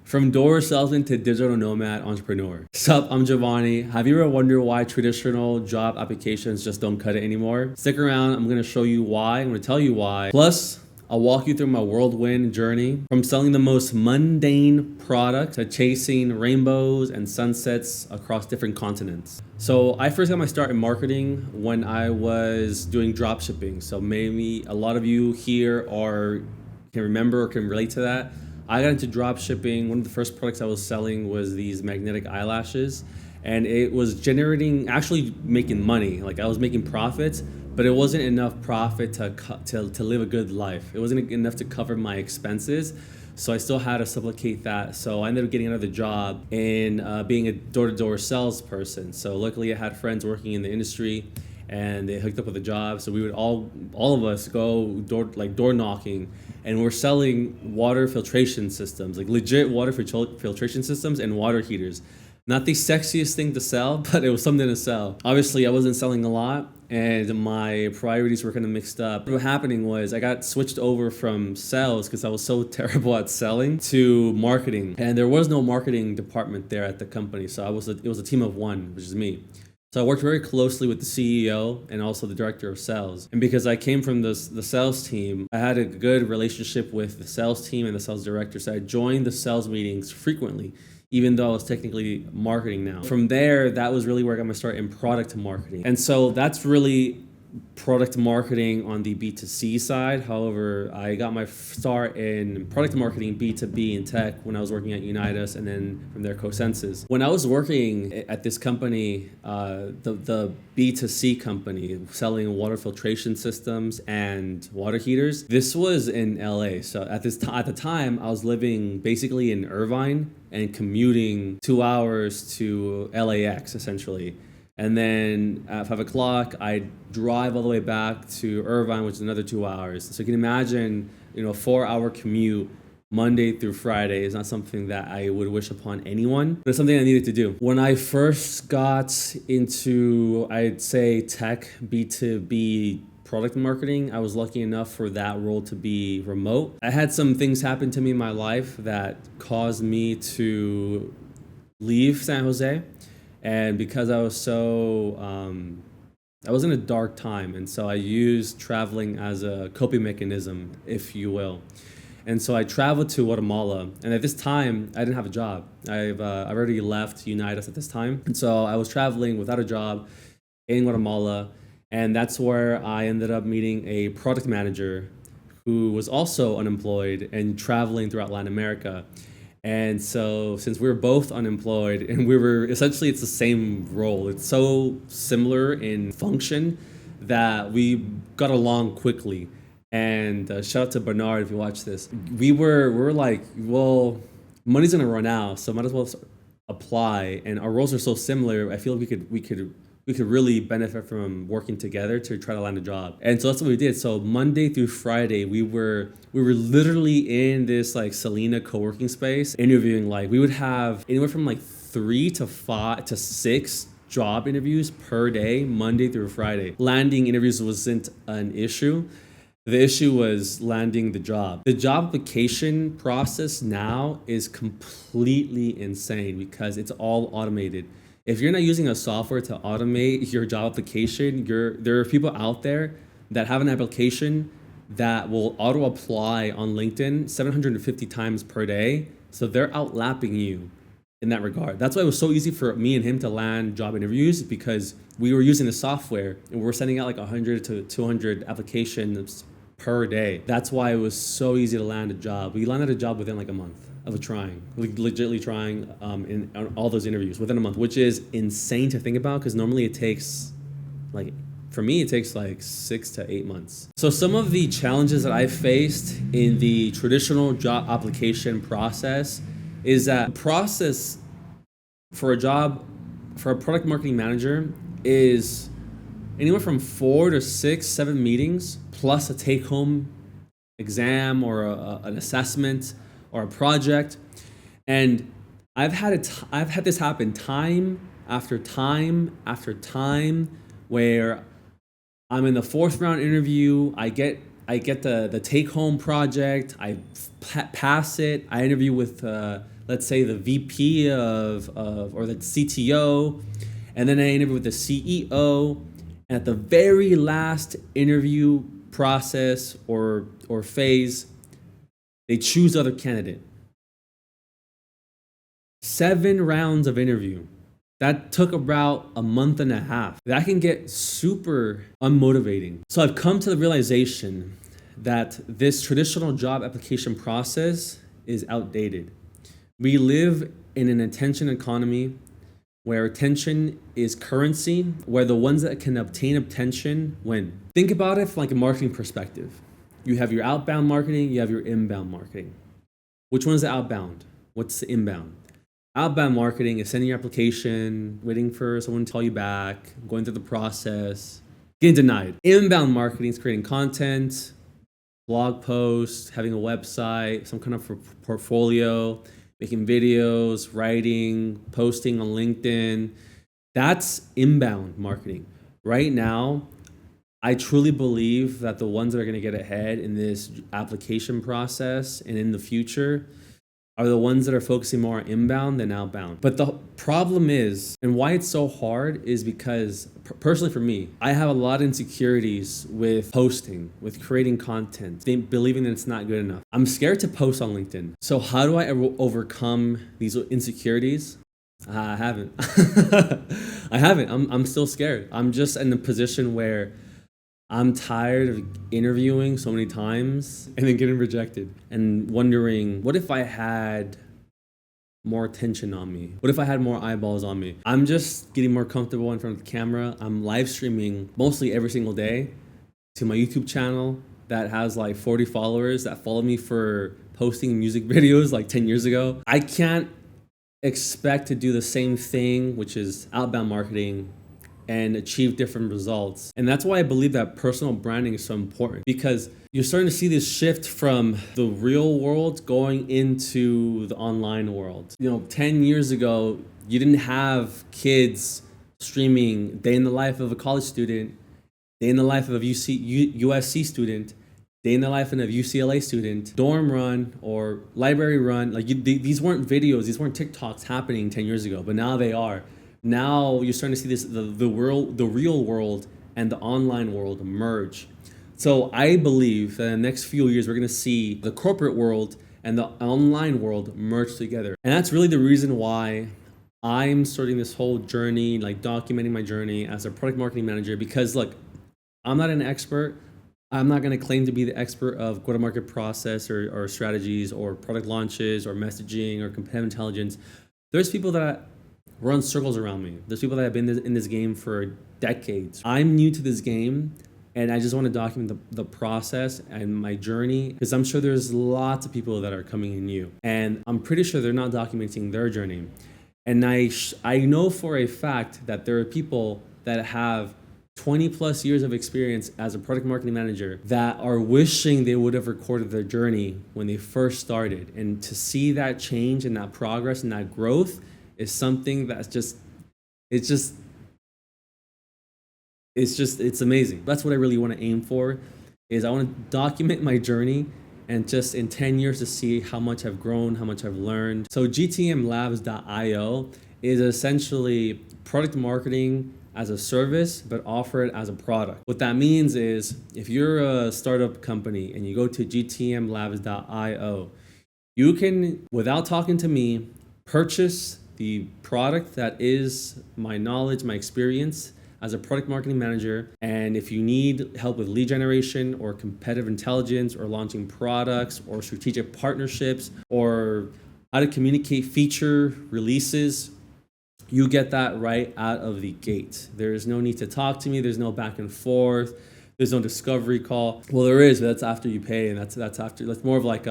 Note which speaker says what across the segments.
Speaker 1: From door salesman to digital nomad entrepreneur. Sup, I'm Giovanni. Have you ever wondered why traditional job applications just don't cut it anymore? Stick around, I'm gonna show you why, I'm gonna tell you why. Plus, I'll walk you through my whirlwind journey from selling the most mundane product to chasing rainbows and sunsets across different continents. So I first got my start in marketing when I was doing drop shipping. So maybe a lot of you here can remember or can relate to that. I got into drop shipping. One of the first products I was selling was these magnetic eyelashes, and it was actually making money. Like I was making profits, but it wasn't enough profit to live a good life. It wasn't enough to cover my expenses. So I still had to supplicate that. So I ended up getting another job in being a door-to-door salesperson. So luckily I had friends working in the industry and they hooked up with a job. So we would all of us go door knocking, and we're selling water filtration systems, like legit water filtration systems and water heaters. Not the sexiest thing to sell, but it was something to sell. Obviously, I wasn't selling a lot, and my priorities were kind of mixed up. What was happening was I got switched over from sales because I was so terrible at selling to marketing, and there was no marketing department there at the company. So it was a team of one, which is me. So I worked very closely with the CEO and also the director of sales. And because I came from the sales team, I had a good relationship with the sales team and the sales director. So I joined the sales meetings frequently, even though I was technically marketing now. From there, that was really where I got my start in product marketing. And so that's really product marketing on the B2C side. However, I got my start in product marketing B2B in tech when I was working at Unitas, and then from there Cosensus. When I was working at this company, the B2C company selling water filtration systems and water heaters, this was in LA. So at the time, I was living basically in Irvine and commuting 2 hours to LAX essentially. And then at 5 o'clock, I'd drive all the way back to Irvine, which is another 2 hours. So you can imagine, a 4-hour commute Monday through Friday is not something that I would wish upon anyone, but it's something I needed to do. When I first got into, I'd say, tech B2B product marketing, I was lucky enough for that role to be remote. I had some things happen to me in my life that caused me to leave San Jose. And because I was I was in a dark time, and so I used traveling as a coping mechanism, if you will. And so I traveled to Guatemala, and at this time, I didn't have a job. I've already left Unitas at this time, and so I was traveling without a job in Guatemala, and that's where I ended up meeting a product manager who was also unemployed and traveling throughout Latin America. And so since we were both unemployed and essentially it's the same role, it's so similar in function that we got along quickly. And shout out to Bernard if you watch this. We were like, well, money's gonna run out, so might as well apply. And our roles are so similar. I feel like we could really benefit from working together to try to land a job. And so that's what we did. So Monday through Friday, we were literally in this like Selena co-working space interviewing. Like we would have anywhere from like 3 to 5 to 6 job interviews per day, Monday through Friday. Landing interviews wasn't an issue. The issue was landing the job. The job application process now is completely insane because it's all automated. If you're not using a software to automate your job application, there are people out there that have an application that will auto apply on LinkedIn 750 times per day. So they're outlapping you in that regard. That's why it was so easy for me and him to land job interviews, because we were using the software and we're sending out like 100 to 200 applications per day. That's why it was so easy to land a job. We landed a job within like a month of trying, legitimately trying in all those interviews within a month, which is insane to think about because normally it takes for me, it takes like 6 to 8 months. So some of the challenges that I faced in the traditional job application process is that the process for a product marketing manager is anywhere from 4 to 6, 7 meetings plus a take-home exam or an assessment or a project. And I've had this happen time after time after time where I'm in the 4th round interview, I get the take home project, I pass it, I interview with let's say the VP or the CTO, and then I interview with the CEO. And at the very last interview process or phase, they choose the other candidate. 7 rounds of interview. That took about a month and a half. That can get super unmotivating. So I've come to the realization that this traditional job application process is outdated. We live in an attention economy where attention is currency, where the ones that can obtain attention win. Think about it from like a marketing perspective. You have your outbound marketing, you have your inbound marketing. Which one is the outbound? What's the inbound? Outbound marketing is sending your application, waiting for someone to call you back, going through the process, getting denied. Inbound marketing is creating content, blog posts, having a website, some kind of portfolio, making videos, writing, posting on LinkedIn. That's inbound marketing. Right now, I truly believe that the ones that are going to get ahead in this application process and in the future are the ones that are focusing more on inbound than outbound. But the problem is, and why it's so hard, is because personally for me, I have a lot of insecurities with posting, with creating content, believing that it's not good enough. I'm scared to post on LinkedIn. So how do I overcome these insecurities? I haven't. I haven't. I'm still scared. I'm just in the position where I'm tired of interviewing so many times and then getting rejected and wondering, what if I had more attention on me? What if I had more eyeballs on me? I'm just getting more comfortable in front of the camera. I'm live streaming mostly every single day to my YouTube channel that has like 40 followers that follow me for posting music videos like 10 years ago. I can't expect to do the same thing, which is outbound marketing, and achieve different results. And that's why I believe that personal branding is so important, because you're starting to see this shift from the real world going into the online world. 10 years ago, you didn't have kids streaming day in the life of a college student, day in the life of a USC student, day in the life of a UCLA student, dorm run or library run. These weren't videos, these weren't TikToks happening 10 years ago, but now they are. Now you're starting to see this the real world and the online world merge. So I believe that in the next few years we're going to see the corporate world and the online world merge together. And that's really the reason why I'm starting this whole journey, like documenting my journey as a product marketing manager, because look, I'm not an expert. I'm not going to claim to be the expert of go-to-market process or strategies or product launches or messaging or competitive intelligence. There's people that run circles around me. There's people that have been in this game for decades. I'm new to this game, and I just want to document the process and my journey, because I'm sure there's lots of people that are coming in new, and I'm pretty sure they're not documenting their journey. And I know for a fact that there are people that have 20 plus years of experience as a product marketing manager that are wishing they would have recorded their journey when they first started. And to see that change and that progress and that growth is something that's it's amazing. That's what I really want to aim for, is I want to document my journey and just in 10 years to see how much I've grown, how much I've learned. So gtmlabs.io is essentially product marketing as a service, but offer it as a product. What that means is if you're a startup company and you go to gtmlabs.io, you can, without talking to me, purchase the product that is my knowledge, my experience as a product marketing manager. And if you need help with lead generation or competitive intelligence or launching products or strategic partnerships or how to communicate feature releases, you get that right out of the gate. There is no need to talk to me. There's no back and forth. There's no discovery call. Well, there is, but that's after you pay, and that's more of like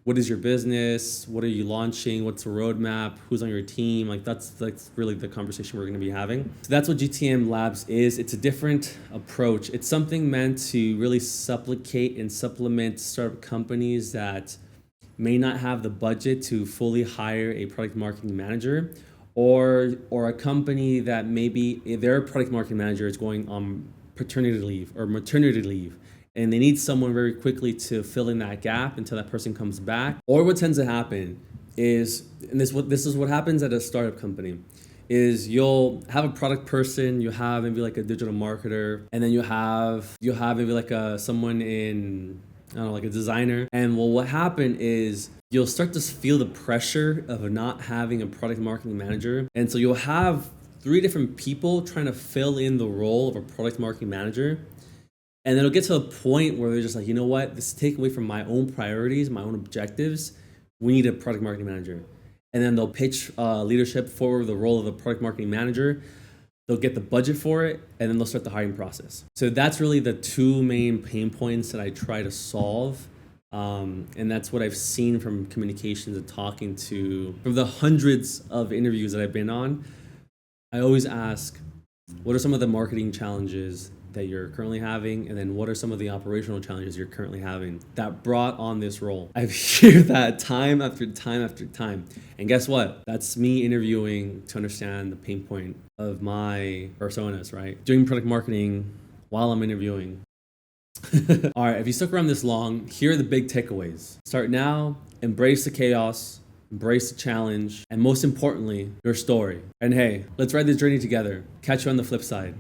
Speaker 1: what is your business? What are you launching? What's the roadmap? Who's on your team? That's really the conversation we're going to be having. So that's what GTM Labs is. It's a different approach. It's something meant to really supplicate and supplement startup companies that may not have the budget to fully hire a product marketing manager, or a company that maybe their product marketing manager is going on paternity leave or maternity leave, and they need someone very quickly to fill in that gap until that person comes back. Or what tends to happen is, and this is what happens at a startup company, is you'll have a product person, you have maybe like a digital marketer, and then you have maybe like someone in, I don't know, like a designer. And well, what happened is you'll start to feel the pressure of not having a product marketing manager. And so you'll have 3 different people trying to fill in the role of a product marketing manager. And then it'll get to a point where they're just like, you know what, this is taking away from my own priorities, my own objectives. We need a product marketing manager. And then they'll pitch leadership for the role of a product marketing manager. They'll get the budget for it, and then they'll start the hiring process. So that's really the 2 main pain points that I try to solve. And that's what I've seen from communications and talking to, from the hundreds of interviews that I've been on. I always ask, what are some of the marketing challenges that you're currently having? And then what are some of the operational challenges you're currently having that brought on this role? I hear that time after time after time. And guess what? That's me interviewing to understand the pain point of my personas, right? Doing product marketing while I'm interviewing. All right, if you stuck around this long, here are the big takeaways. Start now, embrace the chaos, embrace the challenge, and most importantly, your story. And hey, let's ride this journey together. Catch you on the flip side.